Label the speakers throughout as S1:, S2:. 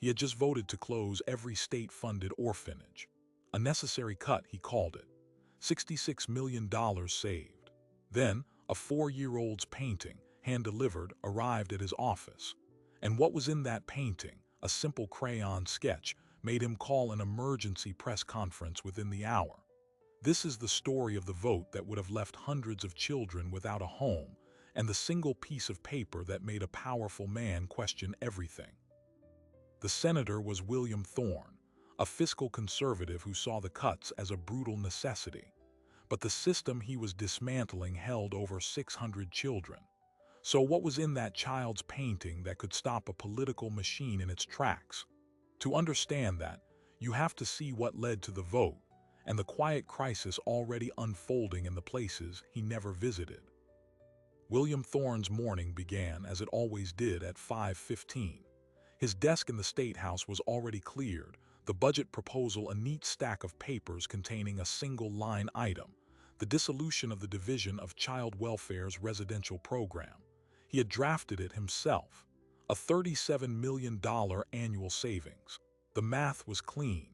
S1: He had just voted to close every state-funded orphanage. A necessary cut, he called it. $66 million saved. Then, a 4-year-old's painting, hand-delivered, arrived at his office. And what was in that painting, a simple crayon sketch, made him call an emergency press conference within the hour. This is the story of the vote that would have left hundreds of children without a home, and the single piece of paper that made a powerful man question everything. The senator was William Thorne, a fiscal conservative who saw the cuts as a brutal necessity. But the system he was dismantling held over 600 children. So what was in that child's painting that could stop a political machine in its tracks? To understand that, you have to see what led to the vote and the quiet crisis already unfolding in the places he never visited. William Thorne's morning began as it always did at 5:15. His desk in the State House was already cleared, the budget proposal a neat stack of papers containing a single line item, the dissolution of the Division of Child Welfare's residential program. He had drafted it himself. A $37 million annual savings. The math was clean.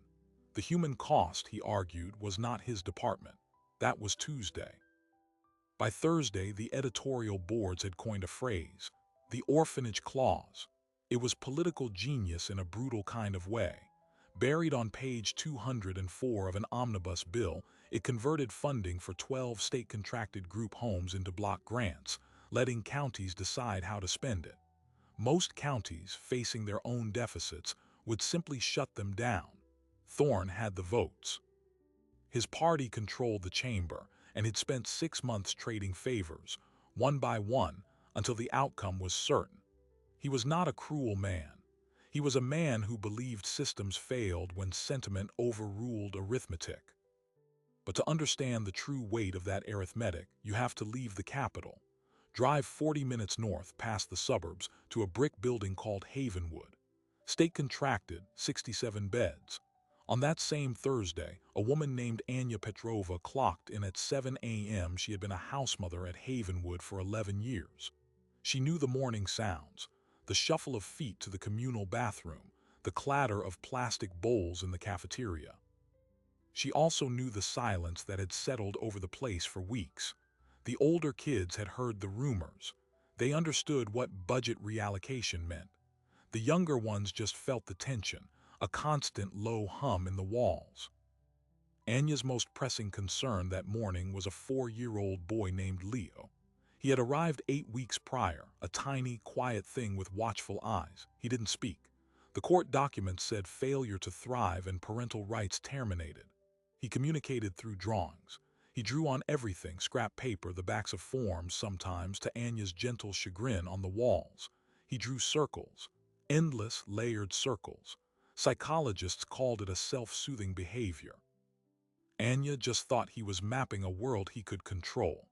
S1: The human cost, he argued, was not his department. That was Tuesday. By Thursday, the editorial boards had coined a phrase, the Orphanage Clause. It was political genius in a brutal kind of way. Buried on page 204 of an omnibus bill, it converted funding for 12 state-contracted group homes into block grants, letting counties decide how to spend it. Most counties, facing their own deficits, would simply shut them down. Thorne had the votes. His party controlled the chamber, and he'd spent 6 months trading favors, one by one, until the outcome was certain. He was not a cruel man. He was a man who believed systems failed when sentiment overruled arithmetic. But to understand the true weight of that arithmetic, you have to leave the capital. Drive 40 minutes north past the suburbs to a brick building called Havenwood. State contracted, 67 beds. On that same Thursday, a woman named Anya Petrova clocked in at 7 a.m. She had been a housemother at Havenwood for 11 years. She knew the morning sounds, the shuffle of feet to the communal bathroom, the clatter of plastic bowls in the cafeteria. She also knew the silence that had settled over the place for weeks. The older kids had heard the rumors. They understood what budget reallocation meant. The younger ones just felt the tension, a constant low hum in the walls. Anya's most pressing concern that morning was a 4-year-old boy named Leo. He had arrived 8 weeks prior, a tiny, quiet thing with watchful eyes. He didn't speak. The court documents said failure to thrive and parental rights terminated. He communicated through drawings. He drew on everything, scrap paper, the backs of forms sometimes, to Anya's gentle chagrin on the walls. He drew circles, endless, layered circles. Psychologists called it a self-soothing behavior. Anya just thought he was mapping a world he could control.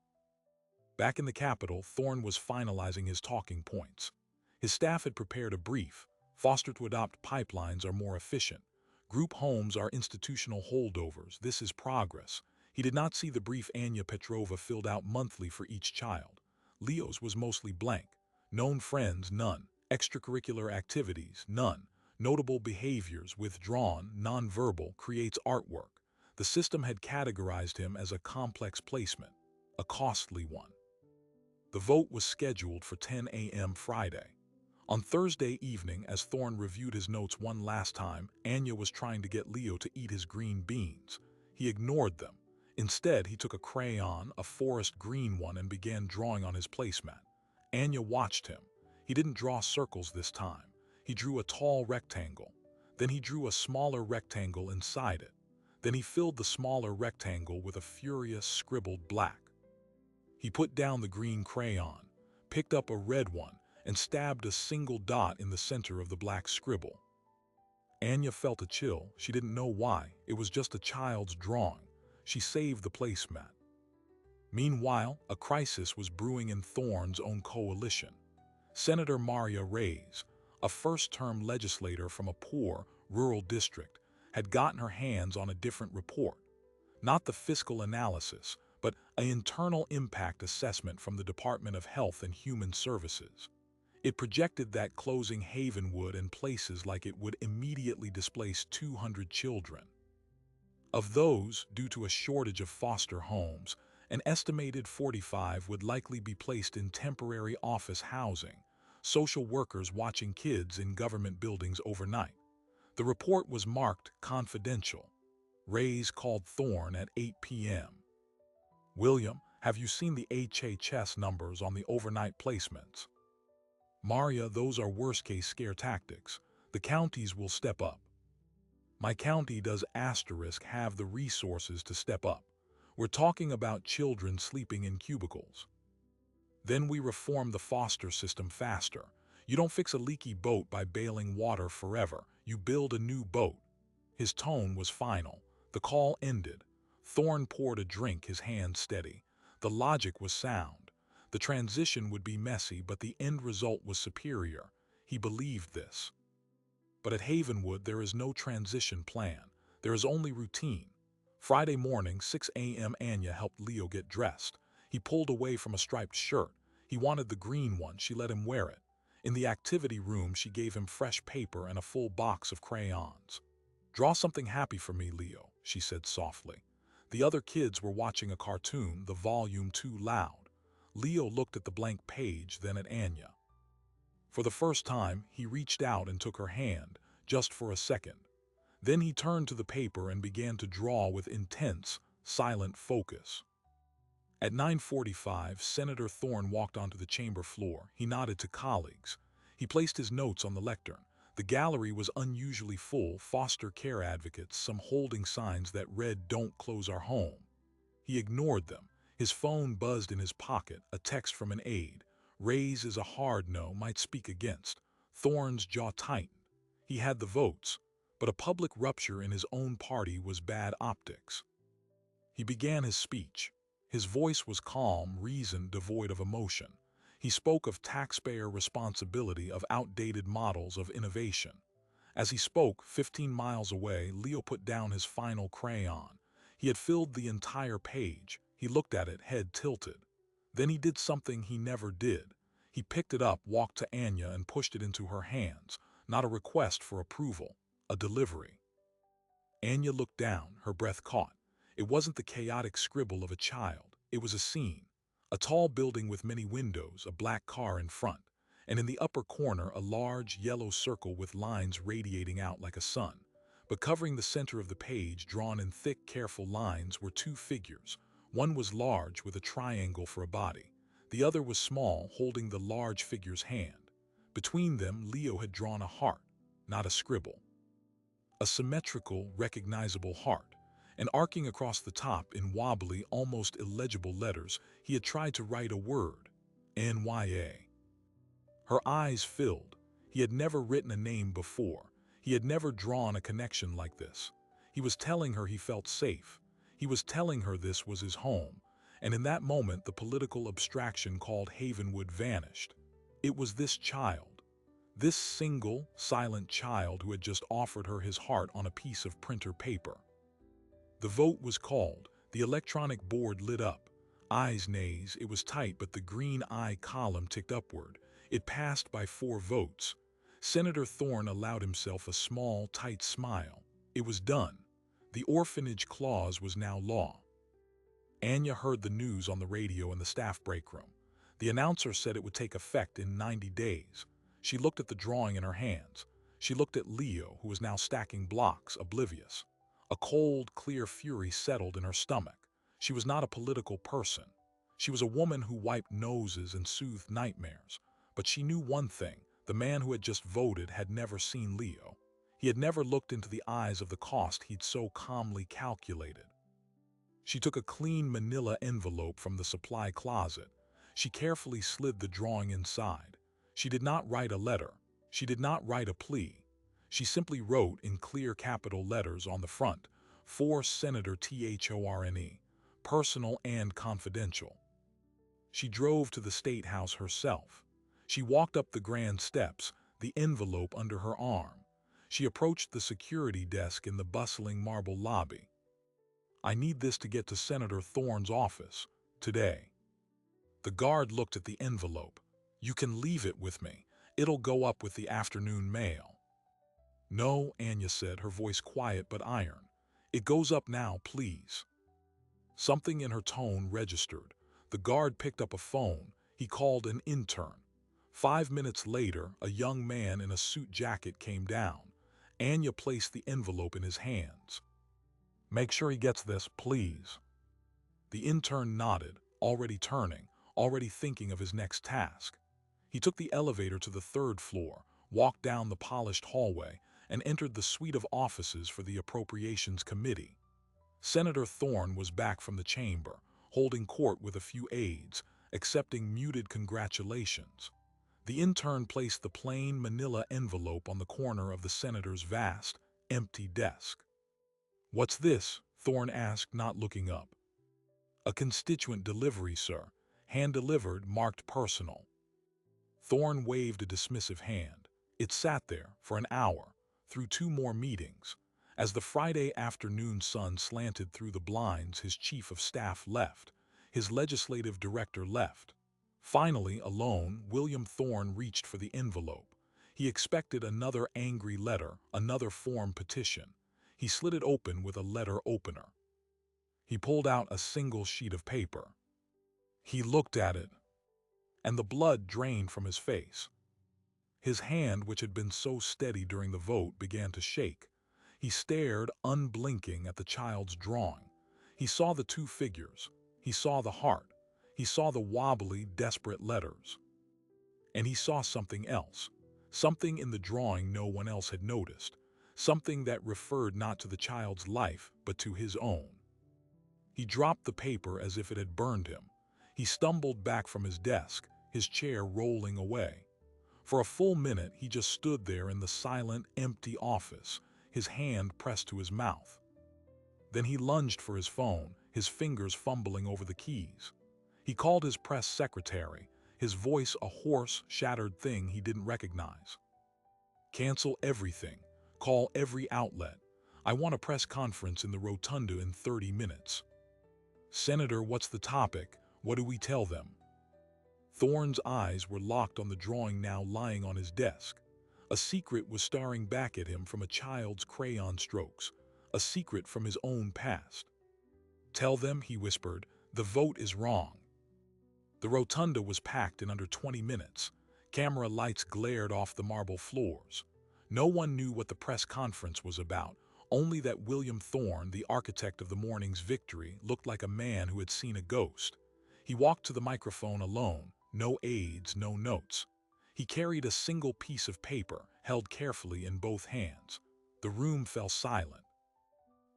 S1: Back in the capital, Thorne was finalizing his talking points. His staff had prepared a brief. Foster to adopt pipelines are more efficient. Group homes are institutional holdovers. This is progress. He did not see the brief Anya Petrova filled out monthly for each child. Leo's was mostly blank. Known friends, none. Extracurricular activities, none. Notable behaviors, withdrawn, nonverbal, creates artwork. The system had categorized him as a complex placement, a costly one. The vote was scheduled for 10 a.m. Friday. On Thursday evening, as Thorne reviewed his notes one last time, Anya was trying to get Leo to eat his green beans. He ignored them. Instead, he took a crayon, a forest green one, and began drawing on his placemat. Anya watched him. He didn't draw circles this time. He drew a tall rectangle. Then he drew a smaller rectangle inside it. Then he filled the smaller rectangle with a furious, scribbled black. He put down the green crayon, picked up a red one, and stabbed a single dot in the center of the black scribble. Anya felt a chill. She didn't know why. It was just a child's drawing. She saved the placemat. Meanwhile, a crisis was brewing in Thorne's own coalition. Senator Maria Reyes, a first-term legislator from a poor, rural district, had gotten her hands on a different report. Not the fiscal analysis, but an internal impact assessment from the Department of Health and Human Services. It projected that closing Havenwood and places like it would immediately displace 200 children. Of those, due to a shortage of foster homes, an estimated 45 would likely be placed in temporary office housing, social workers watching kids in government buildings overnight. The report was marked confidential. Ray's called Thorne at 8 p.m. "William, have you seen the HHS numbers on the overnight placements?" "Maria, those are worst-case scare tactics. The counties will step up." "My county does have the resources to step up. We're talking about children sleeping in cubicles." "Then we reform the foster system faster. You don't fix a leaky boat by bailing water forever. You build a new boat." His tone was final. The call ended. Thorne poured a drink, his hand steady. The logic was sound. The transition would be messy, but the end result was superior. He believed this. But at Havenwood, there is no transition plan. There is only routine. Friday morning, 6 a.m., Anya helped Leo get dressed. He pulled away from a striped shirt. He wanted the green one. She let him wear it. In the activity room, she gave him fresh paper and a full box of crayons. "Draw something happy for me, Leo," she said softly. The other kids were watching a cartoon, the volume too loud. Leo looked at the blank page, then at Anya. For the first time, he reached out and took her hand, just for a second. Then he turned to the paper and began to draw with intense, silent focus. At 9:45, Senator Thorne walked onto the chamber floor. He nodded to colleagues. He placed his notes on the lectern. The gallery was unusually full, foster care advocates, some holding signs that read, "Don't close our home." He ignored them. His phone buzzed in his pocket, a text from an aide. "Raise is a hard no, might speak against." Thorne's jaw tightened. He had the votes, but a public rupture in his own party was bad optics. He began his speech. His voice was calm, reasoned, devoid of emotion. He spoke of taxpayer responsibility, of outdated models of innovation. As he spoke, 15 miles away, Leo put down his final crayon. He had filled the entire page. He looked at it, head tilted. Then he did something he never did. He picked it up, walked to Anya, and pushed it into her hands. Not a request for approval, a delivery. Anya looked down, her breath caught. It wasn't the chaotic scribble of a child. It was a scene. A tall building with many windows, a black car in front, and in the upper corner a large yellow circle with lines radiating out like a sun. But covering the center of the page, drawn in thick, careful lines, were two figures. One was large, with a triangle for a body. The other was small, holding the large figure's hand. Between them, Leo had drawn a heart, not a scribble. A symmetrical, recognizable heart. And arcing across the top in wobbly, almost illegible letters, he had tried to write a word, NYA. Her eyes filled. He had never written a name before. He had never drawn a connection like this. He was telling her he felt safe. He was telling her this was his home. And in that moment, the political abstraction called Havenwood vanished. It was this child. This single, silent child who had just offered her his heart on a piece of printer paper. The vote was called. The electronic board lit up. Ayes, nays, it was tight, but the green aye column ticked upward. It passed by 4 votes. Senator Thorne allowed himself a small, tight smile. It was done. The orphanage clause was now law. Anya heard the news on the radio in the staff break room. The announcer said it would take effect in 90 days. She looked at the drawing in her hands. She looked at Leo, who was now stacking blocks, oblivious. A cold, clear fury settled in her stomach. She was not a political person. She was a woman who wiped noses and soothed nightmares. But she knew one thing. The man who had just voted had never seen Leo. He had never looked into the eyes of the cost he'd so calmly calculated. She took a clean manila envelope from the supply closet. She carefully slid the drawing inside. She did not write a letter. She did not write a plea. She simply wrote in clear capital letters on the front, "For Senator Thorne, personal and confidential." She drove to the State House herself. She walked up the grand steps, the envelope under her arm. She approached the security desk in the bustling marble lobby. "I need this to get to Senator Thorne's office, today." The guard looked at the envelope. "You can leave it with me. It'll go up with the afternoon mail. No, Anya said, her voice quiet but iron. It goes up now, please. Something in her tone registered. The guard picked up a phone. He called an intern. 5 minutes later, a young man in a suit jacket came down. Anya placed the envelope in his hands. Make sure he gets this, please. The intern nodded, already turning, already thinking of his next task. He took the elevator to the third floor, walked down the polished hallway, and entered the suite of offices for the Appropriations Committee. Senator Thorne was back from the chamber, holding court with a few aides, accepting muted congratulations. The intern placed the plain manila envelope on the corner of the senator's vast, empty desk. "What's this?" Thorne asked, not looking up. "A constituent delivery, sir. Hand-delivered, marked personal." Thorne waved a dismissive hand. It sat there for an hour, through 2 more meetings. As the Friday afternoon sun slanted through the blinds, his chief of staff left. His legislative director left. Finally, alone, William Thorne reached for the envelope. He expected another angry letter, another form petition. He slid it open with a letter opener. He pulled out a single sheet of paper. He looked at it, and the blood drained from his face. His hand, which had been so steady during the vote, began to shake. He stared, unblinking, at the child's drawing. He saw the 2 figures. He saw the heart. He saw the wobbly, desperate letters. And he saw something else. Something in the drawing no one else had noticed. Something that referred not to the child's life, but to his own. He dropped the paper as if it had burned him. He stumbled back from his desk, his chair rolling away. For a full minute, he just stood there in the silent, empty office, his hand pressed to his mouth. Then he lunged for his phone, his fingers fumbling over the keys. He called his press secretary, his voice a hoarse, shattered thing he didn't recognize. "Cancel everything. Call every outlet. I want a press conference in the rotunda in 30 minutes. Senator, what's the topic? What do we tell them?" Thorne's eyes were locked on the drawing now lying on his desk. A secret was staring back at him from a child's crayon strokes, a secret from his own past. "Tell them," he whispered, "the vote is wrong." The rotunda was packed in under 20 minutes. Camera lights glared off the marble floors. No one knew what the press conference was about, only that William Thorne, the architect of the morning's victory, looked like a man who had seen a ghost. He walked to the microphone alone, no aides, no notes. He carried a single piece of paper, held carefully in both hands. The room fell silent.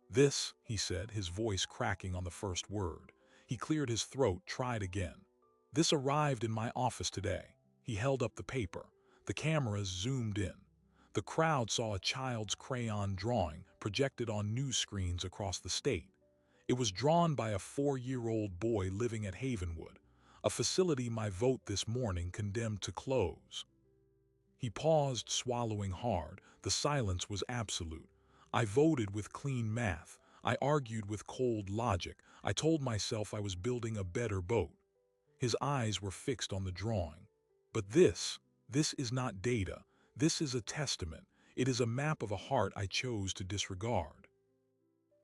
S1: "This," he said, his voice cracking on the first word. He cleared his throat, tried again. "This arrived in my office today." He held up the paper. The cameras zoomed in. The crowd saw a child's crayon drawing projected on news screens across the state. It was drawn by a 4-year-old boy living at Havenwood, a facility my vote this morning condemned to close. He paused, swallowing hard. The silence was absolute. I voted with clean math. I argued with cold logic. I told myself I was building a better boat. His eyes were fixed on the drawing. "But this is not data. This is a testament. It is a map of a heart I chose to disregard."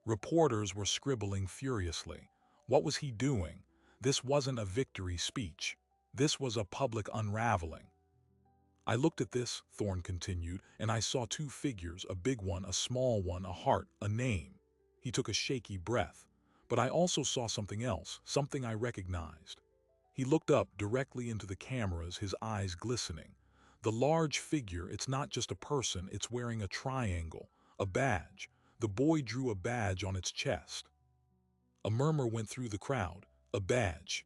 S1: Reporters were scribbling furiously. What was he doing? This wasn't a victory speech. This was a public unraveling. "I looked at this," Thorne continued, "and I saw 2 figures, a big one, a small one, a heart, a name." He took a shaky breath. "But I also saw something else, something I recognized." He looked up directly into the cameras, his eyes glistening. "The large figure, it's not just a person, it's wearing a triangle, a badge." The boy drew a badge on its chest. A murmur went through the crowd. "A badge."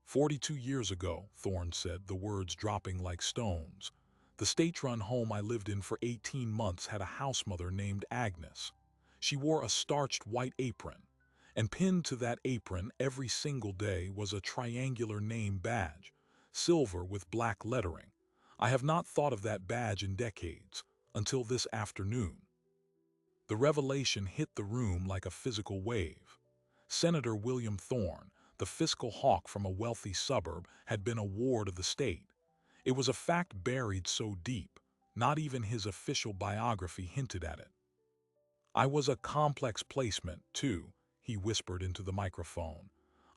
S1: 42 years ago, Thorne said, the words dropping like stones. "The state-run home I lived in for 18 months had a housemother named Agnes. She wore a starched white apron, and pinned to that apron every single day was a triangular name badge, silver with black lettering. I have not thought of that badge in decades, until this afternoon." The revelation hit the room like a physical wave. Senator William Thorne, the fiscal hawk from a wealthy suburb, had been a ward of the state. It was a fact buried so deep, not even his official biography hinted at it. I was a complex placement, too, he whispered into the microphone.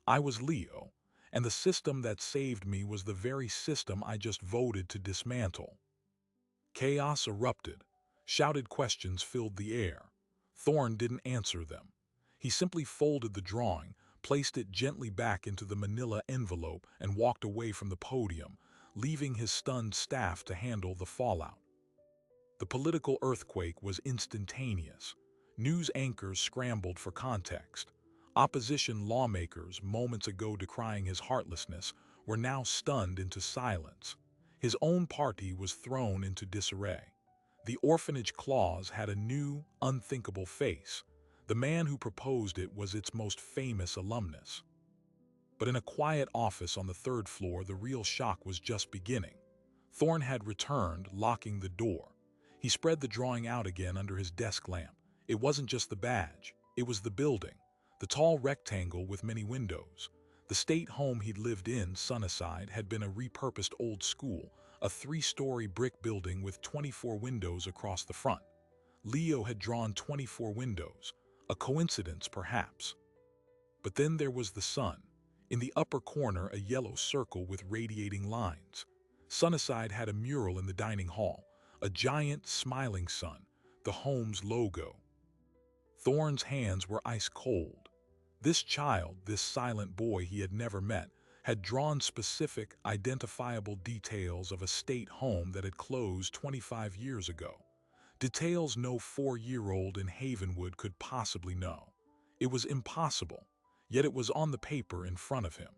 S1: I was Leo, and the system that saved me was the very system I just voted to dismantle. Chaos erupted. Shouted questions filled the air. Thorne didn't answer them. He simply folded the drawing, placed it gently back into the manila envelope, and walked away from the podium, leaving his stunned staff to handle the fallout. The political earthquake was instantaneous. News anchors scrambled for context. Opposition lawmakers, moments ago decrying his heartlessness, were now stunned into silence. His own party was thrown into disarray. The Orphanage clause had a new, unthinkable face. The man who proposed it was its most famous alumnus. But in a quiet office on the third floor, the real shock was just beginning. Thorne had returned, locking the door. He spread the drawing out again under his desk lamp. It wasn't just the badge, it was the building, the tall rectangle with many windows. The state home he'd lived in, Sunnyside, had been a repurposed old school, a 3-story brick building with 24 windows across the front. Leo had drawn 24 windows, a coincidence perhaps. But then there was the sun. In the upper corner, a yellow circle with radiating lines. Sunnyside had a mural in the dining hall, a giant, smiling sun, the home's logo. Thorne's hands were ice cold. This child, this silent boy he had never met, had drawn specific, identifiable details of a state home that had closed 25 years ago. Details no 4-year-old in Havenwood could possibly know. It was impossible, yet it was on the paper in front of him.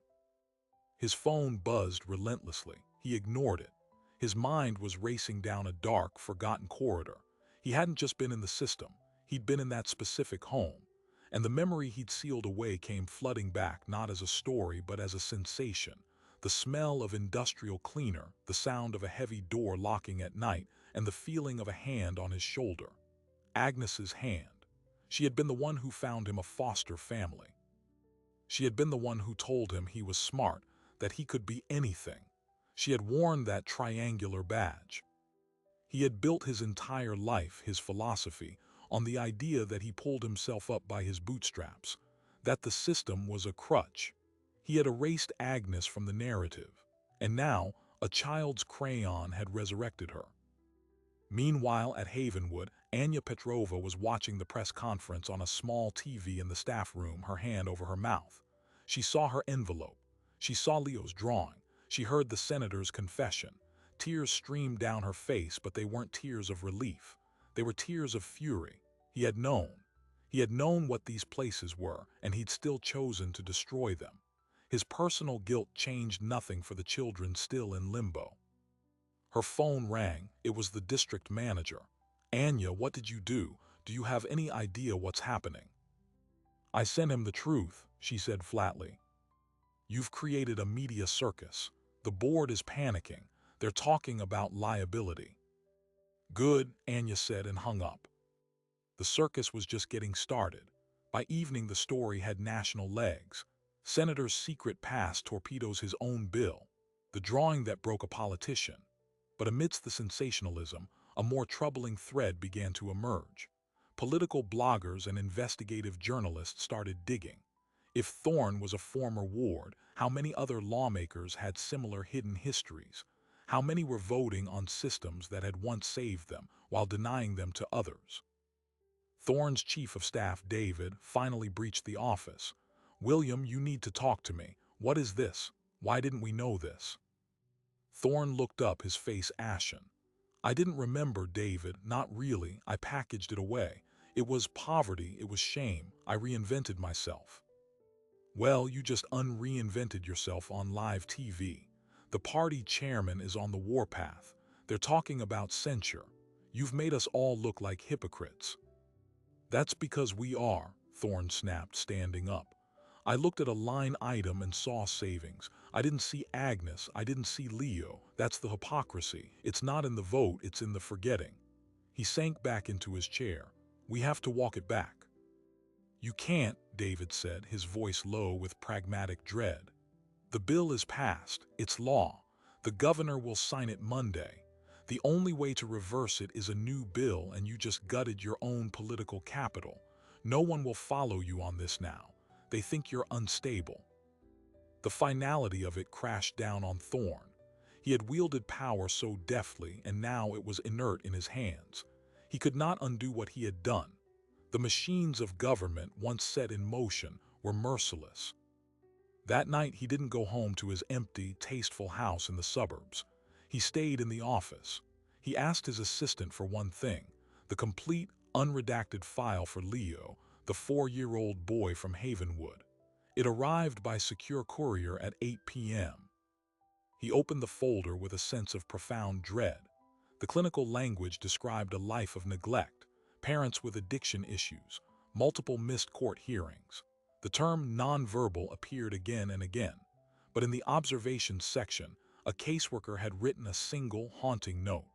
S1: His phone buzzed relentlessly. He ignored it. His mind was racing down a dark, forgotten corridor. He hadn't just been in the system. He'd been in that specific home. And the memory he'd sealed away came flooding back, not as a story, but as a sensation. The smell of industrial cleaner, the sound of a heavy door locking at night, and the feeling of a hand on his shoulder. Agnes's hand. She had been the one who found him a foster family. She had been the one who told him he was smart, that he could be anything. She had worn that triangular badge. He had built his entire life, his philosophy, on the idea that he pulled himself up by his bootstraps, that the system was a crutch. He had erased Agnes from the narrative, and now a child's crayon had resurrected her. Meanwhile, at Havenwood, Anya Petrova was watching the press conference on a small TV in the staff room, her hand over her mouth. She saw her envelope. She saw Leo's drawing. She heard the senator's confession. Tears streamed down her face, but they weren't tears of relief. They were tears of fury. He had known. He had known what these places were, and he'd still chosen to destroy them. His personal guilt changed nothing for the children still in limbo. Her phone rang. It was the district manager. "Anya, what did you do? Do you have any idea what's happening?" "I sent him the truth," she said flatly. "You've created a media circus. The board is panicking. They're talking about liability." "Good," Anya said and hung up. The circus was just getting started. By evening, the story had national legs. Senator's secret past torpedoes his own bill. The drawing that broke a politician. But amidst the sensationalism, a more troubling thread began to emerge. Political bloggers and investigative journalists started digging. If Thorne was a former ward, how many other lawmakers had similar hidden histories? How many were voting on systems that had once saved them while denying them to others? Thorne's chief of staff, David, finally breached the office. "William, you need to talk to me. What is this? Why didn't we know this?" Thorne looked up, his face ashen. "I didn't remember, David, not really. I packaged it away. It was poverty, it was shame. I reinvented myself." "Well, you just unreinvented yourself on live TV. The party chairman is on the warpath. They're talking about censure. You've made us all look like hypocrites." "That's because we are," Thorne snapped, standing up. "I looked at a line item and saw savings. I didn't see Agnes, I didn't see Leo. That's the hypocrisy. It's not in the vote, it's in the forgetting." He sank back into his chair. "We have to walk it back." "You can't," David said, his voice low with pragmatic dread. "The bill is passed. It's law. The governor will sign it Monday. The only way to reverse it is a new bill, and you just gutted your own political capital. No one will follow you on this now. They think you're unstable." The finality of it crashed down on Thorne. He had wielded power so deftly, and now it was inert in his hands. He could not undo what he had done. The machines of government, once set in motion, were merciless. That night, he didn't go home to his empty, tasteful house in the suburbs. He stayed in the office. He asked his assistant for one thing: the complete, unredacted file for Leo, the 4-year-old boy from Havenwood. It arrived by secure courier at 8 p.m. He opened the folder with a sense of profound dread. The clinical language described a life of neglect, parents with addiction issues, multiple missed court hearings. The term nonverbal appeared again and again, but in the observations section, a caseworker had written a single haunting note.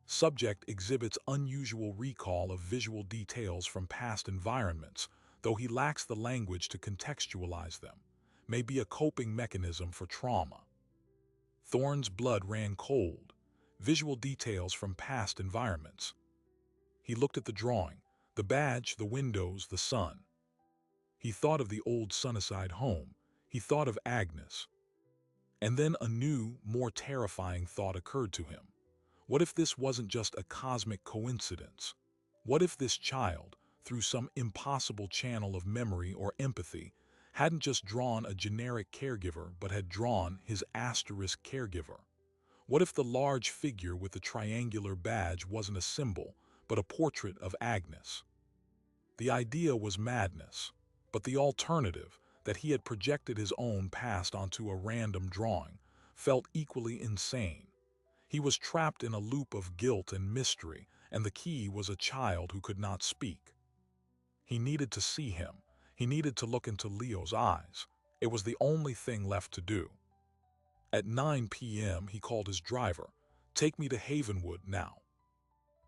S1: Subject exhibits unusual recall of visual details from past environments, though he lacks the language to contextualize them. May be a coping mechanism for trauma. Thorne's blood ran cold. Visual details from past environments. He looked at the drawing, the badge, the windows, the sun. He thought of the old Sunnyside home. He thought of Agnes. And then a new, more terrifying thought occurred to him. What if this wasn't just a cosmic coincidence? What if this child, through some impossible channel of memory or empathy, hadn't just drawn a generic caregiver but had drawn his asterisk caregiver? What if the large figure with the triangular badge wasn't a symbol, but a portrait of Agnes? The idea was madness, but the alternative, that he had projected his own past onto a random drawing, felt equally insane. He was trapped in a loop of guilt and mystery, and the key was a child who could not speak. He needed to see him. He needed to look into Leo's eyes. It was the only thing left to do. At 9 p.m., he called his driver. "Take me to Havenwood now."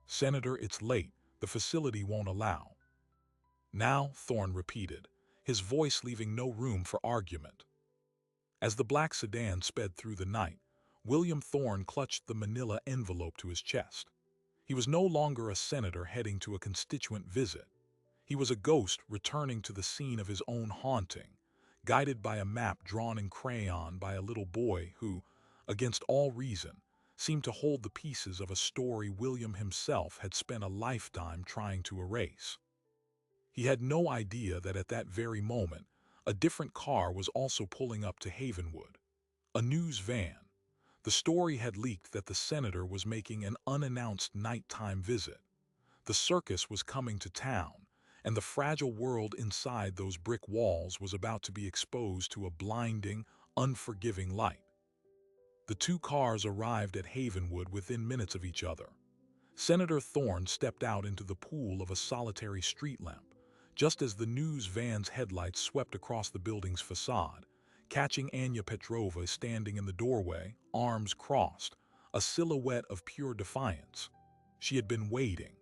S1: "Senator, it's late. The facility won't allow." "Now," Thorne repeated, his voice leaving no room for argument. As the black sedan sped through the night, William Thorne clutched the manila envelope to his chest. He was no longer a senator heading to a constituent visit. He was a ghost returning to the scene of his own haunting, guided by a map drawn in crayon by a little boy who, against all reason, seemed to hold the pieces of a story William himself had spent a lifetime trying to erase. He had no idea that at that very moment, a different car was also pulling up to Havenwood. A news van. The story had leaked that the senator was making an unannounced nighttime visit. The circus was coming to town, and the fragile world inside those brick walls was about to be exposed to a blinding, unforgiving light. The two cars arrived at Havenwood within minutes of each other. Senator Thorne stepped out into the pool of a solitary street lamp, just as the news van's headlights swept across the building's facade, catching Anya Petrova standing in the doorway, arms crossed, a silhouette of pure defiance. She had been waiting.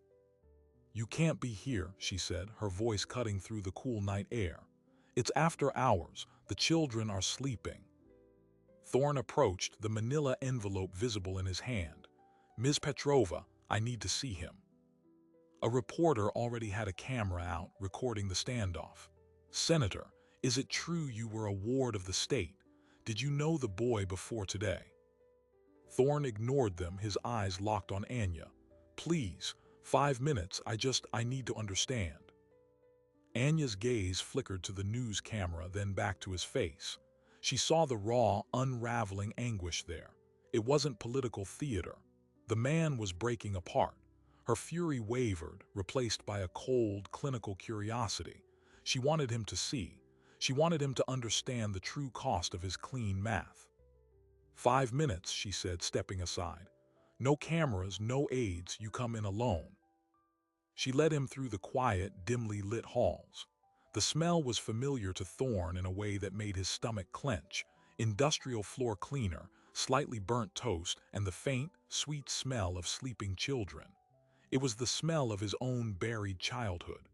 S1: "You can't be here," she said, her voice cutting through the cool night air. "It's after hours. The children are sleeping." Thorne approached, the manila envelope visible in his hand. "Ms. Petrova, I need to see him." A reporter already had a camera out, recording the standoff. "Senator, is it true you were a ward of the state? Did you know the boy before today?" Thorne ignored them, his eyes locked on Anya. "Please, 5 minutes, I need to understand." Anya's gaze flickered to the news camera, then back to his face. She saw the raw, unraveling anguish there. It wasn't political theater. The man was breaking apart. Her fury wavered, replaced by a cold, clinical curiosity. She wanted him to see. She wanted him to understand the true cost of his clean math. 5 minutes, she said, stepping aside. "No cameras, no aides, you come in alone." She led him through the quiet, dimly lit halls. The smell was familiar to Thorne in a way that made his stomach clench. Industrial floor cleaner, slightly burnt toast, and the faint, sweet smell of sleeping children. It was the smell of his own buried childhood.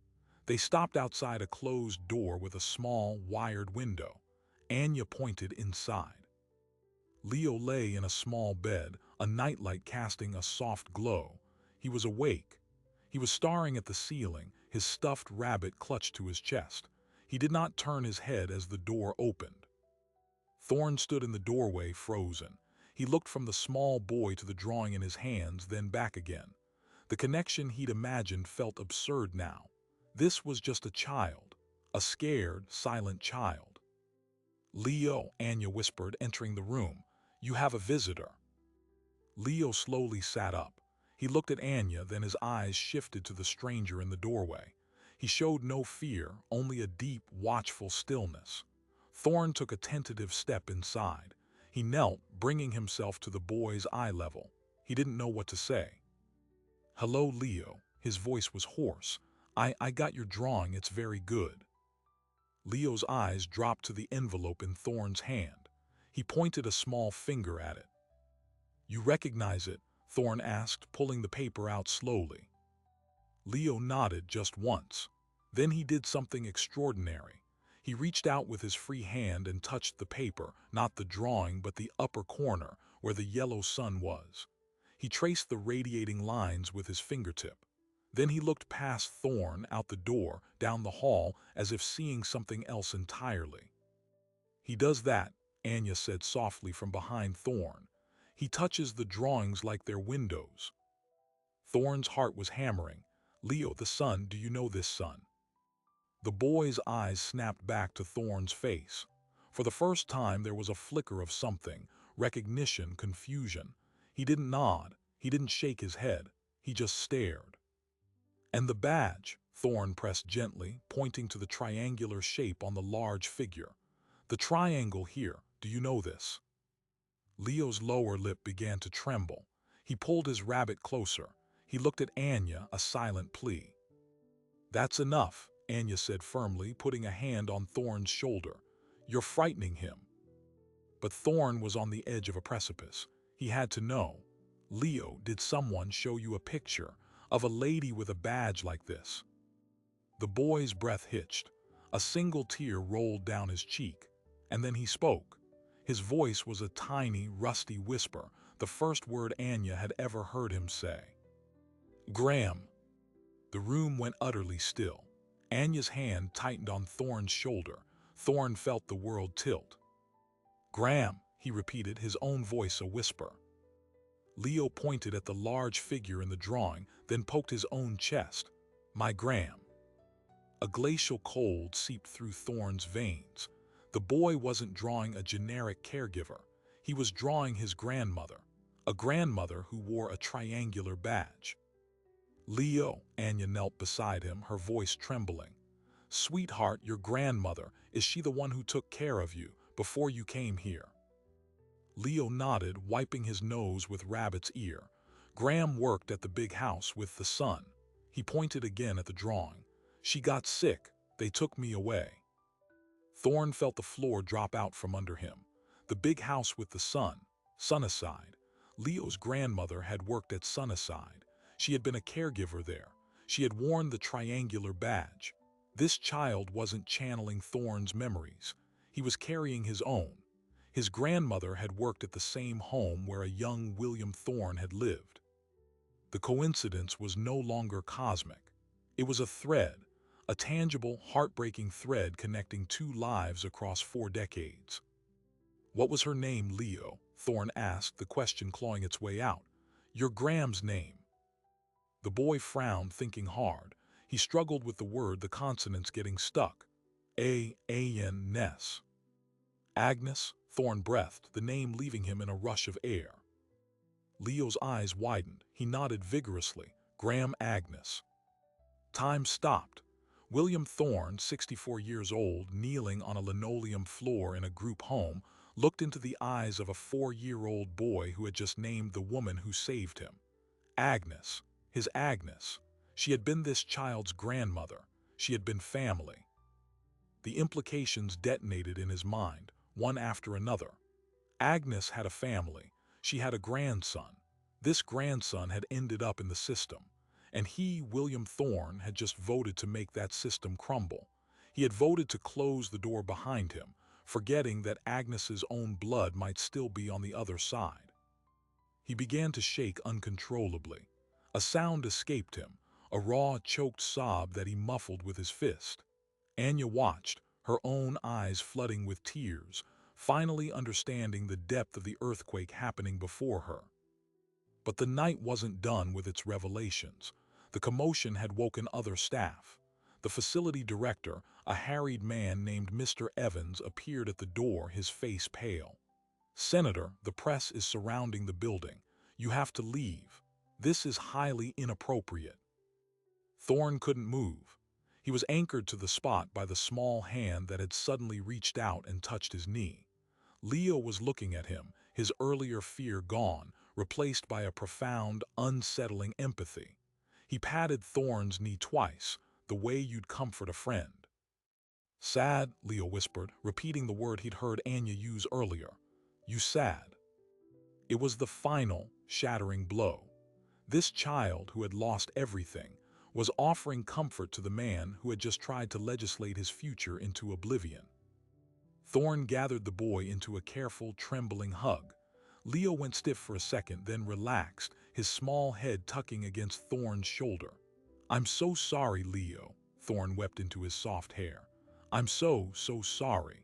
S1: They stopped outside a closed door with a small, wired window. Anya pointed inside. Leo lay in a small bed, a nightlight casting a soft glow. He was awake. He was staring at the ceiling, his stuffed rabbit clutched to his chest. He did not turn his head as the door opened. Thorn stood in the doorway, frozen. He looked from the small boy to the drawing in his hands, then back again. The connection he'd imagined felt absurd now. This was just a child, a scared, silent child. "Leo," Anya whispered, entering the room. "You have a visitor." Leo slowly sat up. He looked at Anya, then his eyes shifted to the stranger in the doorway. He showed no fear, only a deep, watchful stillness. Thorn took a tentative step inside. He knelt, bringing himself to the boy's eye level. He didn't know what to say. "Hello, Leo." His voice was hoarse. I got your drawing, it's very good." Leo's eyes dropped to the envelope in Thorn's hand. He pointed a small finger at it. "You recognize it?" Thorn asked, pulling the paper out slowly. Leo nodded just once. Then he did something extraordinary. He reached out with his free hand and touched the paper, not the drawing but the upper corner where the yellow sun was. He traced the radiating lines with his fingertip. Then he looked past Thorn, out the door, down the hall, as if seeing something else entirely. "He does that," Anya said softly from behind Thorn. "He touches the drawings like they're windows." Thorn's heart was hammering. "Leo, the son, do you know this son?" The boy's eyes snapped back to Thorn's face. For the first time there was a flicker of something, recognition, confusion. He didn't nod, he didn't shake his head, he just stared. "And the badge," Thorn pressed gently, pointing to the triangular shape on the large figure. "The triangle here, do you know this?" Leo's lower lip began to tremble. He pulled his rabbit closer. He looked at Anya, a silent plea. "That's enough," Anya said firmly, putting a hand on Thorn's shoulder. "You're frightening him." But Thorn was on the edge of a precipice. He had to know. "Leo, did someone show you a picture of a lady with a badge like this?" The boy's breath hitched. A single tear rolled down his cheek. And then he spoke. His voice was a tiny, rusty whisper, the first word Anya had ever heard him say. "Graham." The room went utterly still. Anya's hand tightened on Thorn's shoulder. Thorn felt the world tilt. "Graham," he repeated, his own voice a whisper. Leo pointed at the large figure in the drawing, then poked his own chest. "My Graham." A glacial cold seeped through Thorn's veins. The boy wasn't drawing a generic caregiver. He was drawing his grandmother, a grandmother who wore a triangular badge. "Leo," Anya knelt beside him, her voice trembling. "Sweetheart, your grandmother, is she the one who took care of you before you came here?" Leo nodded, wiping his nose with Rabbit's ear. "Graham worked at the big house with the son." He pointed again at the drawing. "She got sick. They took me away." Thorn felt the floor drop out from under him. The big house with the son, Sunnyside. Leo's grandmother had worked at Sunnyside. She had been a caregiver there. She had worn the triangular badge. This child wasn't channeling Thorn's memories. He was carrying his own. His grandmother had worked at the same home where a young William Thorn had lived. The coincidence was no longer cosmic. It was a thread, a tangible, heartbreaking thread connecting two lives across 4 decades. "What was her name, Leo?" Thorn asked, the question clawing its way out. "Your Graham's name." The boy frowned, thinking hard. He struggled with the word, the consonants getting stuck. Ness. "Agnes," Thorn breathed, the name leaving him in a rush of air. Leo's eyes widened. He nodded vigorously. "Graham Agnes." Time stopped. William Thorn, 64 years old, kneeling on a linoleum floor in a group home, looked into the eyes of a 4-year-old boy who had just named the woman who saved him. Agnes. His Agnes. She had been this child's grandmother. She had been family. The implications detonated in his mind, one after another. Agnes had a family. She had a grandson. This grandson had ended up in the system. And he, William Thorn, had just voted to make that system crumble. He had voted to close the door behind him. forgetting that Agnes's own blood might still be on the other side. He began to shake uncontrollably. A sound escaped him, a raw, choked sob that he muffled with his fist. Anya watched, her own eyes flooding with tears, finally understanding the depth of the earthquake happening before her. But the night wasn't done with its revelations. The commotion had woken other staff. The facility director, a harried man named Mr. Evans, appeared at the door, his face pale. "Senator, the press is surrounding the building. You have to leave. This is highly inappropriate." Thorne couldn't move. He was anchored to the spot by the small hand that had suddenly reached out and touched his knee. Leo was looking at him, his earlier fear gone, replaced by a profound, unsettling empathy. He patted Thorne's knee twice, the way you'd comfort a friend. "Sad," Leo whispered, repeating the word he'd heard Anya use earlier. "You sad." It was the final, shattering blow. This child, who had lost everything, was offering comfort to the man who had just tried to legislate his future into oblivion. Thorne gathered the boy into a careful, trembling hug. Leo went stiff for a second, then relaxed, his small head tucking against Thorne's shoulder. "I'm so sorry, Leo," Thorne wept into his soft hair. "I'm so sorry."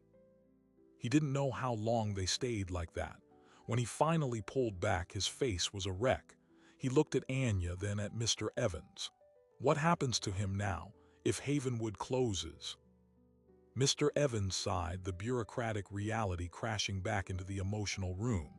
S1: He didn't know how long they stayed like that. When he finally pulled back, his face was a wreck. He looked at Anya, then at Mr. Evans. "What happens to him now, if Havenwood closes?" Mr. Evans sighed, the bureaucratic reality crashing back into the emotional room.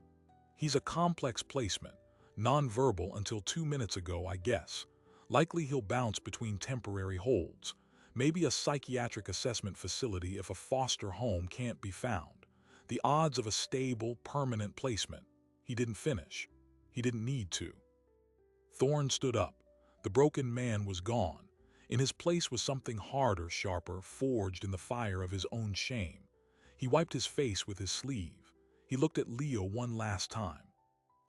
S1: "He's a complex placement, nonverbal until 2 minutes ago, I guess. Likely he'll bounce between temporary holds. Maybe a psychiatric assessment facility if a foster home can't be found. The odds of a stable, permanent placement." He didn't finish. He didn't need to. Thorne stood up. The broken man was gone. In his place was something harder, sharper, forged in the fire of his own shame. He wiped his face with his sleeve. He looked at Leo one last time.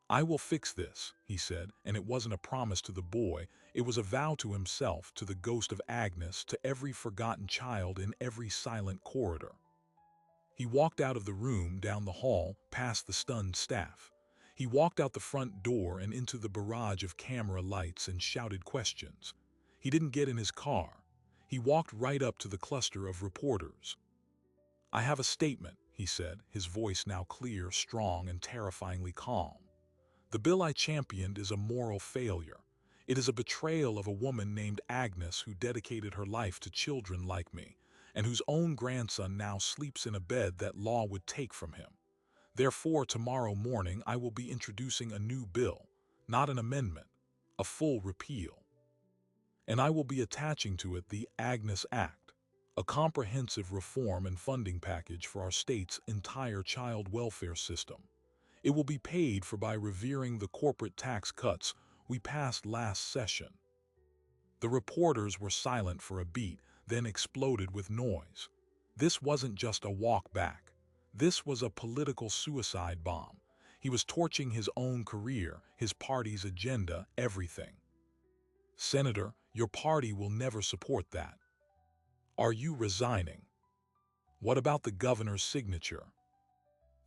S1: "I will fix this," he said, and it wasn't a promise to the boy, it was a vow to himself, to the ghost of Agnes, to every forgotten child in every silent corridor. He walked out of the room, down the hall, past the stunned staff. He walked out the front door and into the barrage of camera lights and shouted questions. He didn't get in his car. He walked right up to the cluster of reporters. "I have a statement," he said, his voice now clear, strong, and terrifyingly calm. "The bill I championed is a moral failure. It is a betrayal of a woman named Agnes who dedicated her life to children like me, and whose own grandson now sleeps in a bed that law would take from him. Therefore, tomorrow morning I will be introducing a new bill, not an amendment, a full repeal. And I will be attaching to it the Agnes Act, a comprehensive reform and funding package for our state's entire child welfare system. It will be paid for by revering the corporate tax cuts we passed last session." The reporters were silent for a beat, then exploded with noise. This wasn't just a walk back. This was a political suicide bomb. He was torching his own career, his party's agenda, everything. "Senator, your party will never support that. Are you resigning? What about the governor's signature?"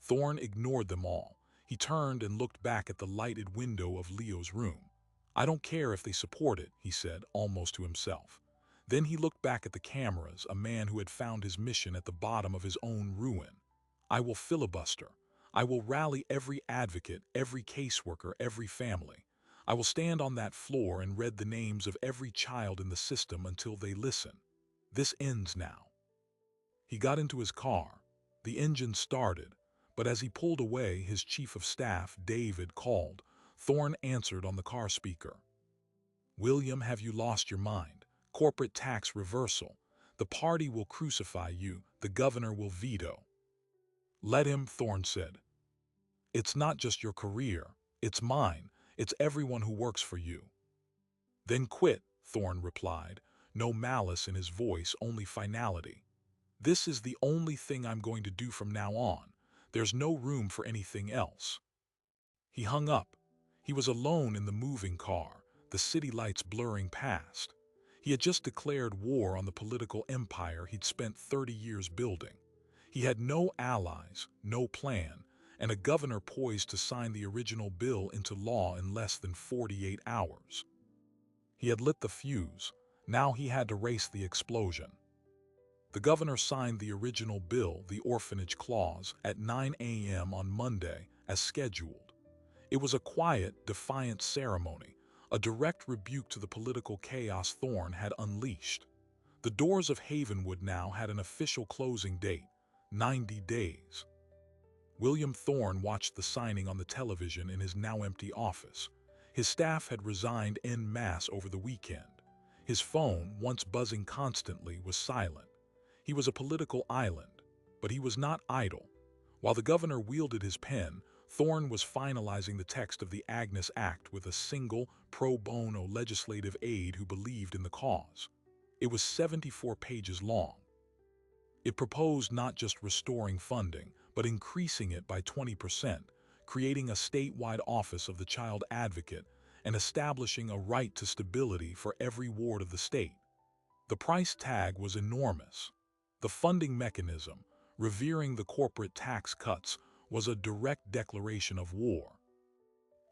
S1: Thorne ignored them all. He turned and looked back at the lighted window of Leo's room. "I don't care if they support it," he said, almost to himself. Then he looked back at the cameras, a man who had found his mission at the bottom of his own ruin. "I will filibuster. I will rally every advocate, every caseworker, every family. I will stand on that floor and read the names of every child in the system until they listen. This ends now." He got into his car. The engine started, but as he pulled away, his chief of staff, David, called. Thorne answered on the car speaker. "William, have you lost your mind? Corporate tax reversal. The party will crucify you. The governor will veto." "Let him," Thorne said. "It's not just your career. It's mine. It's everyone who works for you." "Then quit," Thorne replied. No malice in his voice, only finality. "This is the only thing I'm going to do from now on. There's no room for anything else." He hung up. He was alone in the moving car, the city lights blurring past. He had just declared war on the political empire he'd spent 30 years building. He had no allies, no plan, and a governor poised to sign the original bill into law in less than 48 hours. He had lit the fuse. Now he had to race the explosion. The governor signed the original bill, the Orphanage Clause, at 9 a.m. on Monday, as scheduled. It was a quiet, defiant ceremony, a direct rebuke to the political chaos Thorne had unleashed. The doors of Havenwood now had an official closing date, 90 days. William Thorne watched the signing on the television in his now empty office. His staff had resigned en masse over the weekend. His phone, once buzzing constantly, was silent. He was a political island, but he was not idle. While the governor wielded his pen, Thorne was finalizing the text of the Agnes Act with a single, pro bono legislative aide who believed in the cause. It was 74 pages long. It proposed not just restoring funding, but increasing it by 20%, creating a statewide office of the child advocate, and establishing a right to stability for every ward of the state. The price tag was enormous. The funding mechanism, revering the corporate tax cuts, was a direct declaration of war.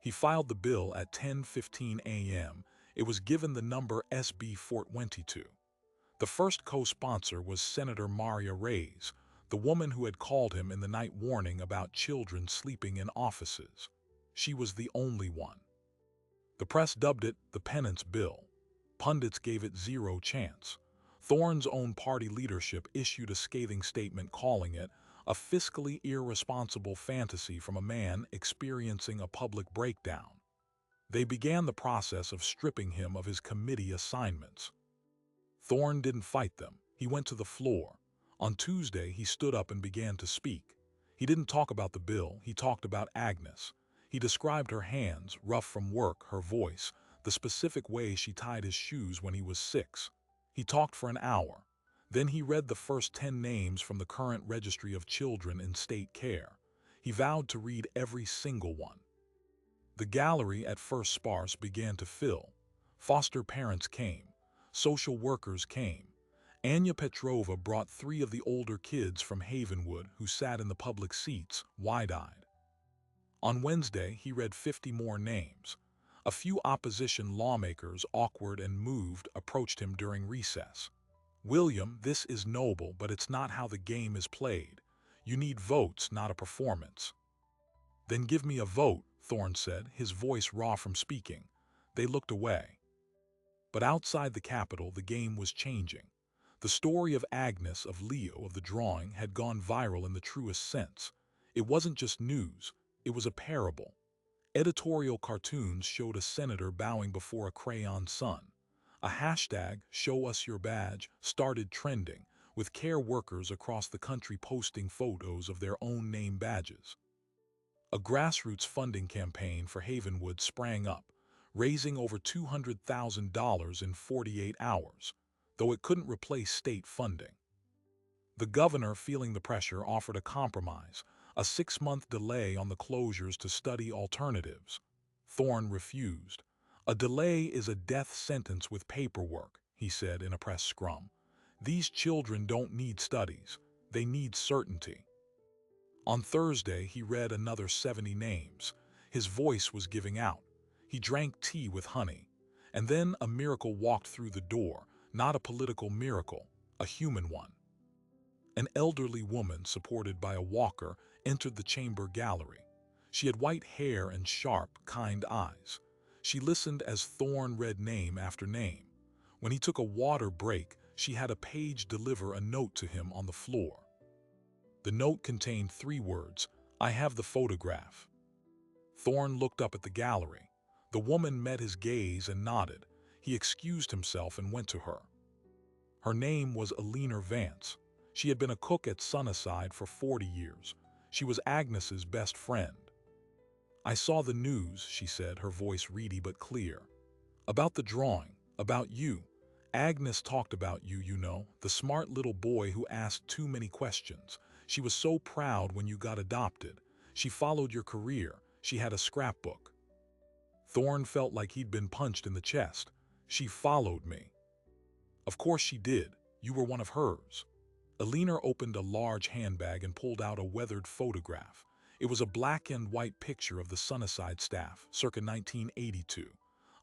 S1: He filed the bill at 10:15 a.m. It was given the number SB 422. The first co-sponsor was Senator Maria Reyes, the woman who had called him in the night warning about children sleeping in offices. She was the only one. The press dubbed it the penance bill. Pundits gave it zero chance. Thorne's own party leadership issued a scathing statement calling it a fiscally irresponsible fantasy from a man experiencing a public breakdown. They began the process of stripping him of his committee assignments. Thorne didn't fight them. He went to the floor. On Tuesday, he stood up and began to speak. He didn't talk about the bill, he talked about Agnes. He described her hands, rough from work, her voice, the specific way she tied his shoes when he was 6. He talked for an hour. Then he read the first 10 names from the current registry of children in state care. He vowed to read every single one. The gallery, at first sparse, began to fill. Foster parents came. Social workers came. Anya Petrova brought 3 of the older kids from Havenwood who sat in the public seats, wide-eyed. On Wednesday, he read 50 more names. A few opposition lawmakers, awkward and moved, approached him during recess. "William, this is noble, but it's not how the game is played. You need votes, not a performance." "Then give me a vote," Thorne said, his voice raw from speaking. They looked away. But outside the Capitol, the game was changing. The story of Agnes, of Leo, of the drawing, had gone viral in the truest sense. It wasn't just news, it was a parable. Editorial cartoons showed a senator bowing before a crayon sun. A hashtag, "Show Us Your Badge," started trending, with care workers across the country posting photos of their own name badges. A grassroots funding campaign for Havenwood sprang up, raising over $200,000 in 48 hours, though it couldn't replace state funding. The governor, feeling the pressure, offered a compromise, a 6-month delay on the closures to study alternatives. Thorne refused. "A delay is a death sentence with paperwork," he said in a press scrum. "These children don't need studies, they need certainty." On Thursday, he read another 70 names. His voice was giving out. He drank tea with honey. And then a miracle walked through the door, not a political miracle, a human one. An elderly woman, supported by a walker, entered the chamber gallery. She had white hair and sharp, kind eyes. She listened as Thorne read name after name. When he took a water break, she had a page deliver a note to him on the floor. The note contained 3 words, "I have the photograph." Thorne looked up at the gallery. The woman met his gaze and nodded. He excused himself and went to her. Her name was Eleanor Vance. She had been a cook at Sunnyside for 40 years. She was Agnes's best friend. "I saw the news," she said, her voice reedy but clear. "About the drawing, about you. Agnes talked about you, you know, the smart little boy who asked too many questions. She was so proud when you got adopted. She followed your career. She had a scrapbook." Thorne felt like he'd been punched in the chest. "She followed me." "Of course she did. You were one of hers." Alina opened a large handbag and pulled out a weathered photograph. It was a black and white picture of the Sunnyside staff, circa 1982.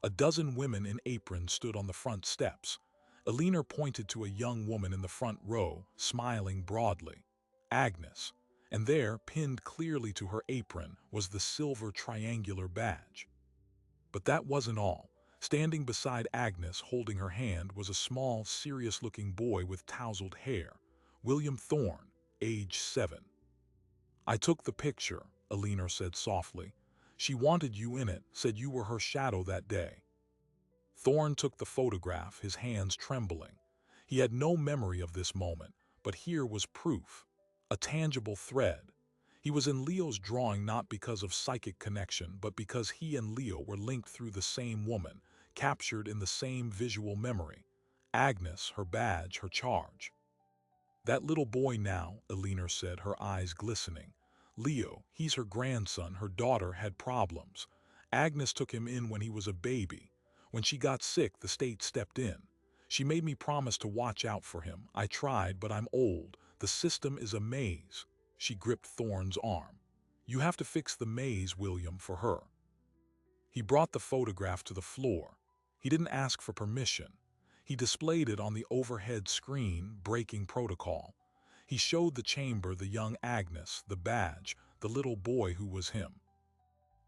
S1: A dozen women in aprons stood on the front steps. Alina pointed to a young woman in the front row, smiling broadly. Agnes. And there, pinned clearly to her apron, was the silver triangular badge. But that wasn't all. Standing beside Agnes, holding her hand, was a small, serious-looking boy with tousled hair. William Thorne, age 7. "I took the picture," Alina said softly. "She wanted you in it, said you were her shadow that day." Thorne took the photograph, his hands trembling. He had no memory of this moment, but here was proof. A tangible thread. He was in Leo's drawing not because of psychic connection, but because he and Leo were linked through the same woman, captured in the same visual memory. Agnes, her badge, her charge. "That little boy now," Alina said, her eyes glistening. "Leo, he's her grandson. Her daughter had problems. Agnes took him in when he was a baby. When she got sick, the state stepped in. She made me promise to watch out for him. I tried, but I'm old. The system is a maze." She gripped Thorne's arm. "You have to fix the maze, William, for her." He brought the photograph to the floor. He didn't ask for permission. He displayed it on the overhead screen, breaking protocol. He showed the chamber the young Agnes, the badge, the little boy who was him.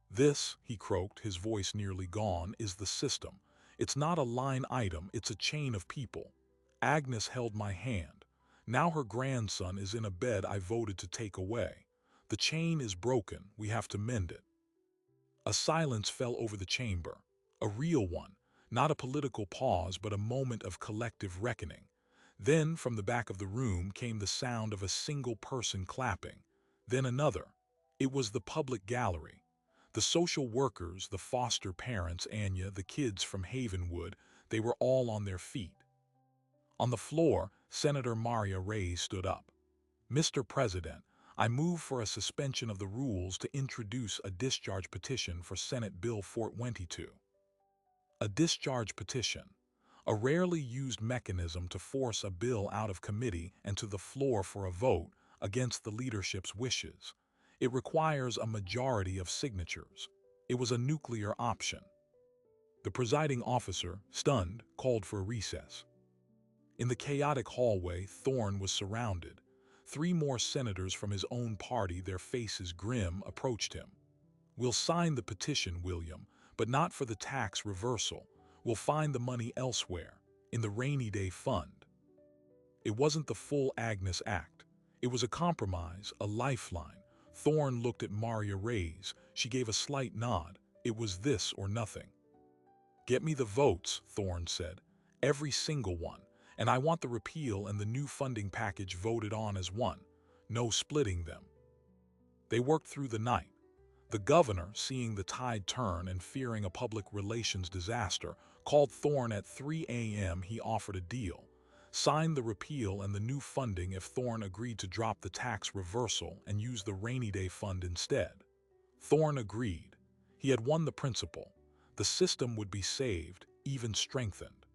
S1: "This," he croaked, his voice nearly gone, "is the system. It's not a line item, it's a chain of people. Agnes held my hand. Now her grandson is in a bed I voted to take away. The chain is broken, we have to mend it." A silence fell over the chamber. A real one. Not a political pause, but a moment of collective reckoning. Then, from the back of the room, came the sound of a single person clapping. Then another. It was the public gallery. The social workers, the foster parents, Anya, the kids from Havenwood, they were all on their feet. On the floor, Senator Maria Reyes stood up. "Mr. President, I move for a suspension of the rules to introduce a discharge petition for Senate Bill 422. A discharge petition, a rarely used mechanism to force a bill out of committee and to the floor for a vote against the leadership's wishes. It requires a majority of signatures. It was a nuclear option." The presiding officer, stunned, called for a recess. In the chaotic hallway, Thorne was surrounded. 3 more senators from his own party, their faces grim, approached him. "We'll sign the petition, William, but not for the tax reversal. We'll find the money elsewhere, in the rainy day fund." It wasn't the full Agnes Act. It was a compromise, a lifeline. Thorne looked at Maria Reyes. She gave a slight nod. It was this or nothing. "Get me the votes," Thorne said. "Every single one. And I want the repeal and the new funding package voted on as one. No splitting them." They worked through the night. The governor, seeing the tide turn and fearing a public relations disaster, called Thorne at 3 a.m. He offered a deal. Signed the repeal and the new funding if Thorne agreed to drop the tax reversal and use the rainy day fund instead. Thorne agreed. He had won the principle. The system would be saved, even strengthened.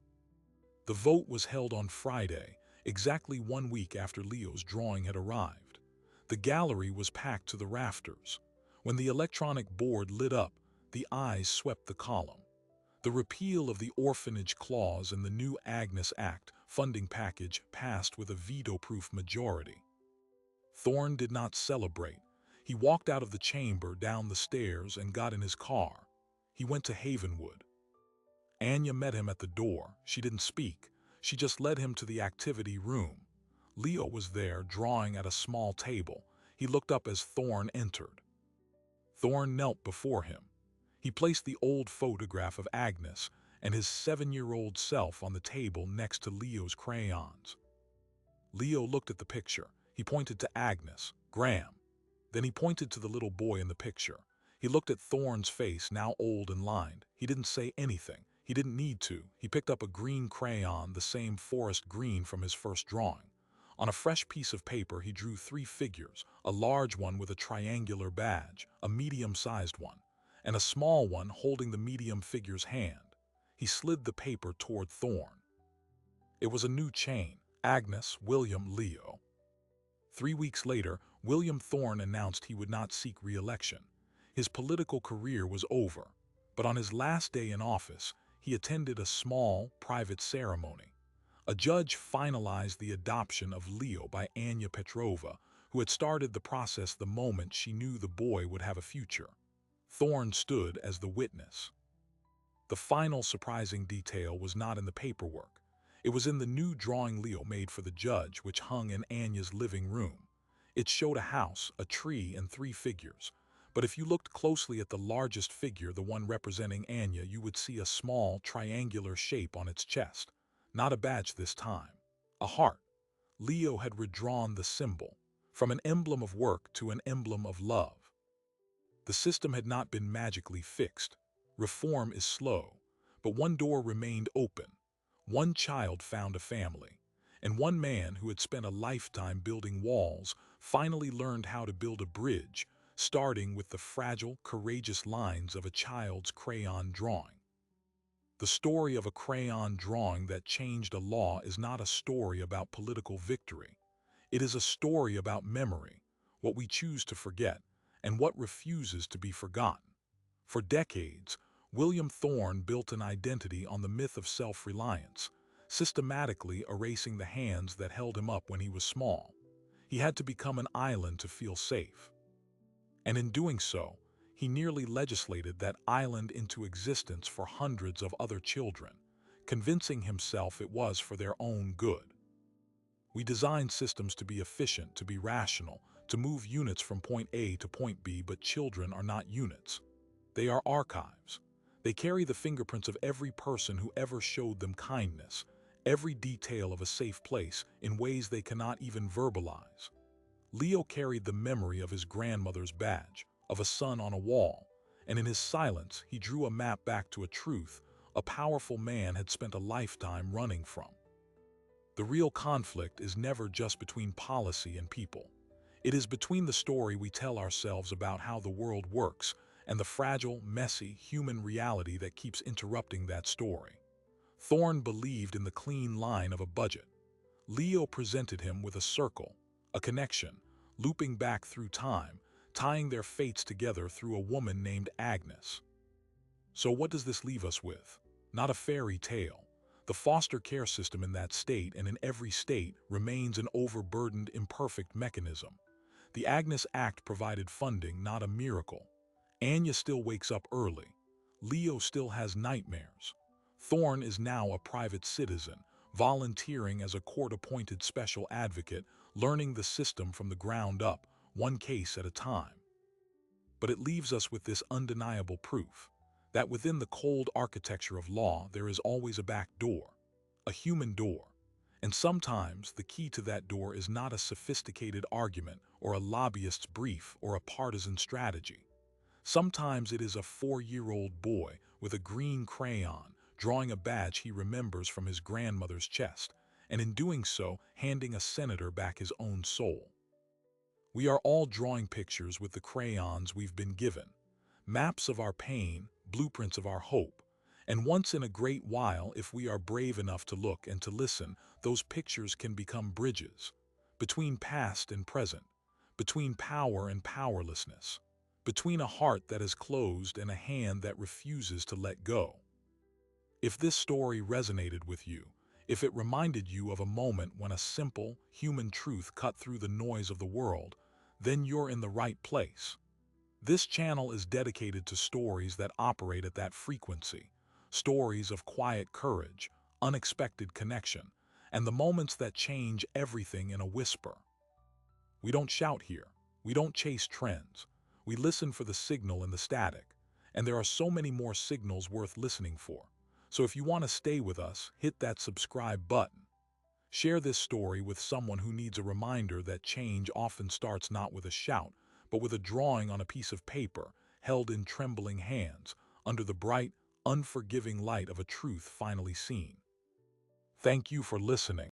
S1: The vote was held on Friday, exactly 1 week after Leo's drawing had arrived. The gallery was packed to the rafters. When the electronic board lit up, the eyes swept the column. The repeal of the Orphanage clause and the new Agnes Act funding package passed with a veto-proof majority. Thorne did not celebrate. He walked out of the chamber, down the stairs, and got in his car. He went to Havenwood. Anya met him at the door. She didn't speak. She just led him to the activity room. Leo was there, drawing at a small table. He looked up as Thorne entered. Thorne knelt before him. He placed the old photograph of Agnes and his 7-year-old self on the table next to Leo's crayons. Leo looked at the picture. He pointed to Agnes, Graham. Then he pointed to the little boy in the picture. He looked at Thorne's face, now old and lined. He didn't say anything. He didn't need to. He picked up a green crayon, the same forest green from his first drawing. On a fresh piece of paper, he drew 3 figures, a large one with a triangular badge, a medium-sized one, and a small one holding the medium figure's hand. He slid the paper toward Thorne. It was a new chain. Agnes, William, Leo. 3 weeks later, William Thorne announced he would not seek re-election. His political career was over, but on his last day in office, he attended a small, private ceremony. A judge finalized the adoption of Leo by Anya Petrova, who had started the process the moment she knew the boy would have a future. Thorne stood as the witness. The final surprising detail was not in the paperwork. It was in the new drawing Leo made for the judge, which hung in Anya's living room. It showed a house, a tree, and 3 figures. But if you looked closely at the largest figure, the one representing Anya, you would see a small, triangular shape on its chest. Not a badge this time. A heart. Leo had redrawn the symbol, from an emblem of work to an emblem of love. The system had not been magically fixed. Reform is slow, but one door remained open. One child found a family, and one man who had spent a lifetime building walls finally learned how to build a bridge, starting with the fragile, courageous lines of a child's crayon drawing. The story of a crayon drawing that changed a law is not a story about political victory. It is a story about memory, what we choose to forget, and what refuses to be forgotten. For decades, William Thorne built an identity on the myth of self-reliance, systematically erasing the hands that held him up when he was small. He had to become an island to feel safe. And in doing so, he nearly legislated that island into existence for hundreds of other children, convincing himself it was for their own good. We design systems to be efficient, to be rational, to move units from point A to point B, but children are not units. They are archives. They carry the fingerprints of every person who ever showed them kindness, every detail of a safe place in ways they cannot even verbalize. Leo carried the memory of his grandmother's badge, of a sun on a wall, and in his silence he drew a map back to a truth a powerful man had spent a lifetime running from. The real conflict is never just between policy and people. It is between the story we tell ourselves about how the world works and the fragile, messy, human reality that keeps interrupting that story. Thorne believed in the clean line of a budget. Leo presented him with a circle, a connection, looping back through time, tying their fates together through a woman named Agnes. So what does this leave us with? Not a fairy tale. The foster care system in that state and in every state remains an overburdened, imperfect mechanism. The Agnes Act provided funding, not a miracle. Anya still wakes up early. Leo still has nightmares. Thorne is now a private citizen, volunteering as a court-appointed special advocate, learning the system from the ground up, one case at a time. But it leaves us with this undeniable proof, that within the cold architecture of law there is always a back door, a human door. And sometimes the key to that door is not a sophisticated argument or a lobbyist's brief or a partisan strategy. Sometimes it is a 4-year-old boy with a green crayon drawing a badge he remembers from his grandmother's chest, and in doing so, handing a senator back his own soul. We are all drawing pictures with the crayons we've been given, maps of our pain, blueprints of our hope, and once in a great while, if we are brave enough to look and to listen, those pictures can become bridges between past and present, between power and powerlessness, between a heart that is closed and a hand that refuses to let go. If this story resonated with you, if it reminded you of a moment when a simple, human truth cut through the noise of the world, then you're in the right place. This channel is dedicated to stories that operate at that frequency, stories of quiet courage, unexpected connection, and the moments that change everything in a whisper. We don't shout here. We don't chase trends. We listen for the signal in the static, and there are so many more signals worth listening for. So if you want to stay with us, hit that subscribe button. Share this story with someone who needs a reminder that change often starts not with a shout, but with a drawing on a piece of paper held in trembling hands under the bright, unforgiving light of a truth finally seen. Thank you for listening.